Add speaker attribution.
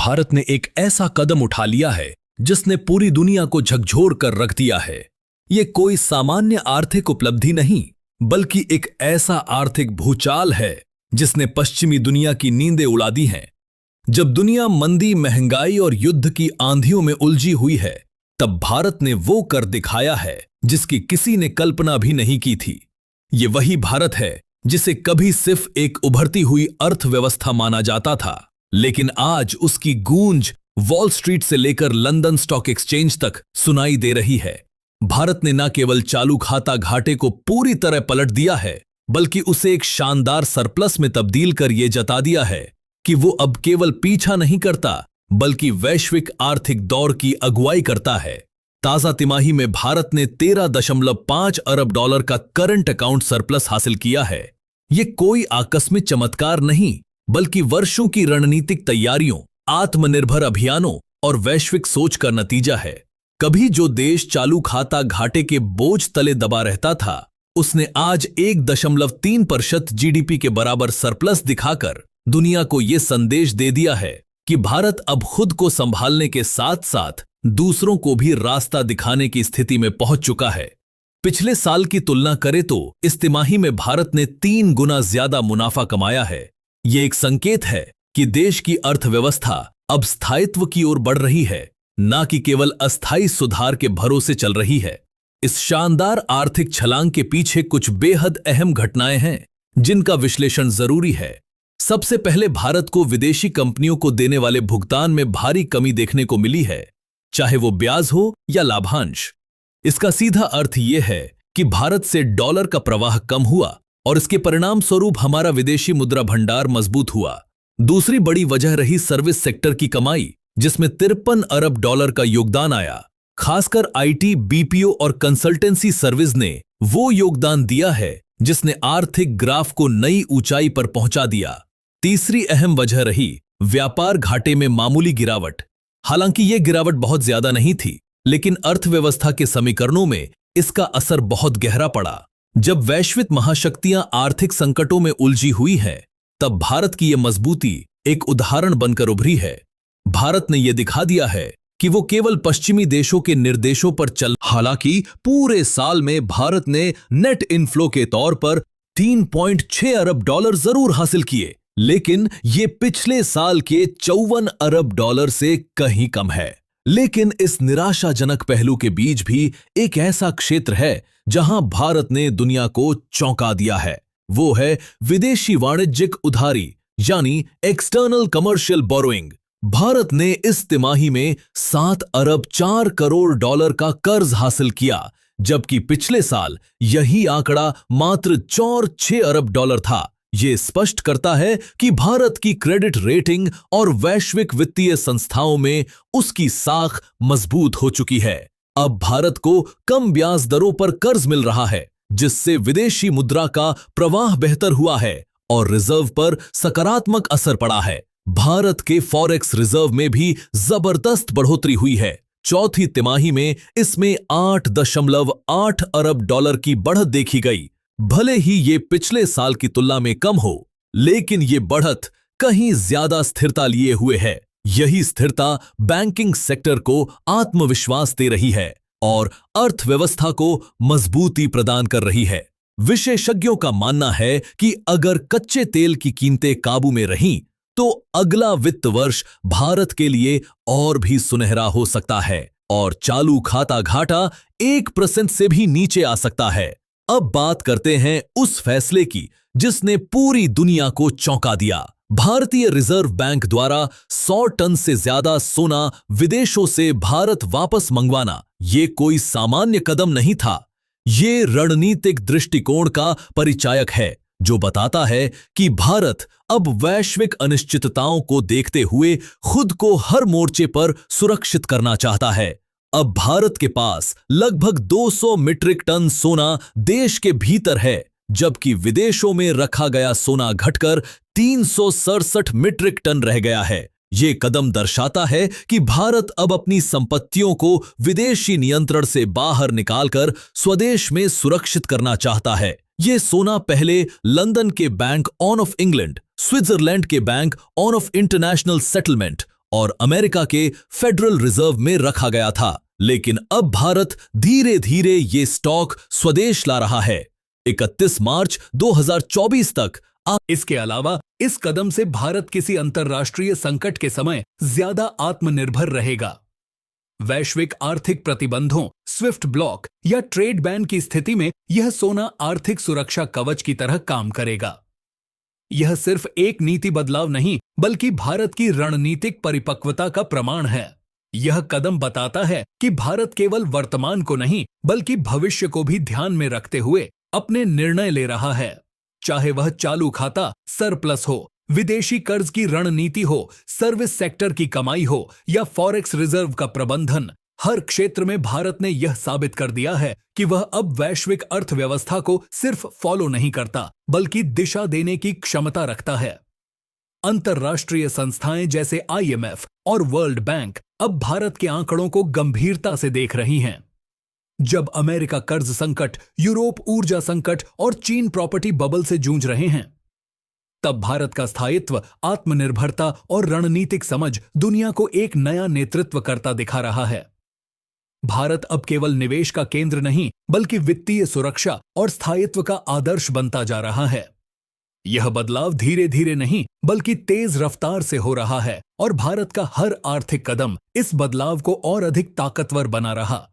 Speaker 1: भारत ने एक ऐसा कदम उठा लिया है जिसने पूरी दुनिया को झकझोर कर रख दिया है। ये कोई सामान्य आर्थिक उपलब्धि नहीं, बल्कि एक ऐसा आर्थिक भूचाल है जिसने पश्चिमी दुनिया की नींदें उड़ा दी हैं। जब दुनिया मंदी, महंगाई और युद्ध की आंधियों में उलझी हुई है, तब भारत ने वो कर दिखाया है जिसकी किसी ने कल्पना भी नहीं की थी। ये वही भारत है जिसे कभी सिर्फ एक उभरती हुई अर्थव्यवस्था माना जाता था, लेकिन आज उसकी गूंज वॉल स्ट्रीट से लेकर लंदन स्टॉक एक्सचेंज तक सुनाई दे रही है। भारत ने न केवल चालू खाता घाटे को पूरी तरह पलट दिया है, बल्कि उसे एक शानदार सरप्लस में तब्दील कर यह जता दिया है कि वो अब केवल पीछा नहीं करता, बल्कि वैश्विक आर्थिक दौर की अगुवाई करता है। ताजा तिमाही में भारत ने 13.5 अरब डॉलर का करंट अकाउंट सरप्लस हासिल किया है। ये कोई आकस्मिक चमत्कार नहीं, बल्कि वर्षों की रणनीतिक तैयारियों, आत्मनिर्भर अभियानों और वैश्विक सोच का नतीजा है। कभी जो देश चालू खाता घाटे के बोझ तले दबा रहता था, उसने आज 1.3% जीडीपी के बराबर सरप्लस दिखाकर दुनिया को यह संदेश दे दिया है कि भारत अब खुद को संभालने के साथ साथ दूसरों को भी रास्ता दिखाने की स्थिति में पहुंच चुका है। पिछले साल की तुलना करें तो इस तिमाही में भारत ने 3 गुना ज्यादा मुनाफा कमाया है। ये एक संकेत है कि देश की अर्थव्यवस्था अब स्थायित्व की ओर बढ़ रही है, न कि केवल अस्थायी सुधार के भरोसे चल रही है। इस शानदार आर्थिक छलांग के पीछे कुछ बेहद अहम घटनाएं हैं जिनका विश्लेषण जरूरी है। सबसे पहले भारत को विदेशी कंपनियों को देने वाले भुगतान में भारी कमी देखने को मिली है, चाहे वो ब्याज हो या लाभांश। इसका सीधा अर्थ यह है कि भारत से डॉलर का प्रवाह कम हुआ और इसके परिणाम स्वरूप हमारा विदेशी मुद्रा भंडार मजबूत हुआ। दूसरी बड़ी वजह रही सर्विस सेक्टर की कमाई, जिसमें 53 अरब डॉलर का योगदान आया। खासकर आईटी, बीपीओ और कंसल्टेंसी सर्विस ने वो योगदान दिया है जिसने आर्थिक ग्राफ को नई ऊंचाई पर पहुंचा दिया। तीसरी अहम वजह रही व्यापार घाटे में मामूली गिरावट। हालांकि यह गिरावट बहुत ज्यादा नहीं थी, लेकिन अर्थव्यवस्था के समीकरणों में इसका असर बहुत गहरा पड़ा। जब वैश्विक महाशक्तियां आर्थिक संकटों में उलझी हुई हैं, तब भारत की यह मजबूती एक उदाहरण बनकर उभरी है। भारत ने यह दिखा दिया है कि वो केवल पश्चिमी देशों के निर्देशों पर चल। हालांकि पूरे साल में भारत ने नेट इनफ्लो के तौर पर 3.6 अरब डॉलर जरूर हासिल किए, लेकिन ये पिछले साल के 54 अरब डॉलर से कहीं कम है। लेकिन इस निराशाजनक पहलू के बीच भी एक ऐसा क्षेत्र है जहां भारत ने दुनिया को चौंका दिया है। वो है विदेशी वाणिज्यिक उधारी, यानी एक्सटर्नल कमर्शियल बोरोइंग। भारत ने इस तिमाही में 7 अरब 4 करोड़ डॉलर का कर्ज हासिल किया, जबकि पिछले साल यही आंकड़ा मात्र 6 अरब डॉलर था। ये स्पष्ट करता है कि भारत की क्रेडिट रेटिंग और वैश्विक वित्तीय संस्थाओं में उसकी साख मजबूत हो चुकी है। अब भारत को कम ब्याज दरों पर कर्ज मिल रहा है, जिससे विदेशी मुद्रा का प्रवाह बेहतर हुआ है और रिजर्व पर सकारात्मक असर पड़ा है। भारत के फॉरेक्स रिजर्व में भी जबरदस्त बढ़ोतरी हुई है। चौथी तिमाही में इसमें 8.8 अरब डॉलर की बढ़त देखी गई। भले ही ये पिछले साल की तुलना में कम हो, लेकिन ये बढ़त कहीं ज्यादा स्थिरता लिए हुए है। यही स्थिरता बैंकिंग सेक्टर को आत्मविश्वास दे रही है और अर्थव्यवस्था को मजबूती प्रदान कर रही है। विशेषज्ञों का मानना है कि अगर कच्चे तेल की कीमतें काबू में रहीं, तो अगला वित्त वर्ष भारत के लिए और भी सुनहरा हो सकता है और चालू खाता घाटा 1% से भी नीचे आ सकता है। अब बात करते हैं उस फैसले की जिसने पूरी दुनिया को चौंका दिया। भारतीय रिजर्व बैंक द्वारा 100 टन से ज्यादा सोना विदेशों से भारत वापस मंगवाना ये कोई सामान्य कदम नहीं था। ये रणनीतिक दृष्टिकोण का परिचायक है, जो बताता है कि भारत अब वैश्विक अनिश्चितताओं को देखते हुए खुद को हर मोर्चे पर सुरक्षित करना चाहता है। अब भारत के पास लगभग 200 मीट्रिक टन सोना देश के भीतर है, जबकि विदेशों में रखा गया सोना घटकर 367 मीट्रिक टन रह गया है। ये कदम दर्शाता है कि भारत अब अपनी संपत्तियों को विदेशी नियंत्रण से बाहर निकालकर स्वदेश में सुरक्षित करना चाहता है। ये सोना पहले लंदन के bank on of England, Switzerland के bank on of international settlement और अमेरिका के फेडरल रिजर्व में रखा गया था। लेकिन अब भारत धीरे धीरे ये स्टॉक स्वदेश ला रहा है। 31 मार्च 2024 तक। इसके अलावा इस कदम से भारत किसी अंतर्राष्ट्रीय संकट के समय ज्यादा आत्मनिर्भर रहेगा। वैश्विक आर्थिक प्रतिबंधों, स्विफ्ट ब्लॉक या ट्रेड बैन की स्थिति में यह सोना आर्थिक सुरक्षा कवच की तरह काम करेगा। यह सिर्फ एक नीति बदलाव नहीं, बल्कि भारत की रणनीतिक परिपक्वता का प्रमाण है। यह कदम बताता है कि भारत केवल वर्तमान को नहीं, बल्कि भविष्य को भी ध्यान में रखते हुए अपने निर्णय ले रहा है। चाहे वह चालू खाता, सरप्लस हो, विदेशी कर्ज की रणनीति हो, सर्विस सेक्टर की कमाई हो या फॉरेक्स रिजर्व का प्रबंधन, हर क्षेत्र में भारत ने यह साबित कर दिया है कि वह अब वैश्विक अर्थव्यवस्था को सिर्फ फॉलो नहीं करता, बल्कि दिशा देने की क्षमता रखता है। अंतर्राष्ट्रीय संस्थाएं जैसे IMF और वर्ल्ड बैंक अब भारत के आंकड़ों को गंभीरता से देख रही हैं। जब अमेरिका कर्ज संकट, यूरोप ऊर्जा संकट और चीन प्रॉपर्टी बबल से जूझ रहे हैं, तब भारत का स्थायित्व, आत्मनिर्भरता और रणनीतिक समझ दुनिया को एक नया नेतृत्व करता दिखा रहा है। भारत अब केवल निवेश का केंद्र नहीं, बल्कि वित्तीय सुरक्षा और स्थायित्व का आदर्श बनता जा रहा है। यह बदलाव धीरे धीरे नहीं, बल्कि तेज रफ्तार से हो रहा है और भारत का हर आर्थिक कदम इस बदलाव को और अधिक ताकतवर बना रहा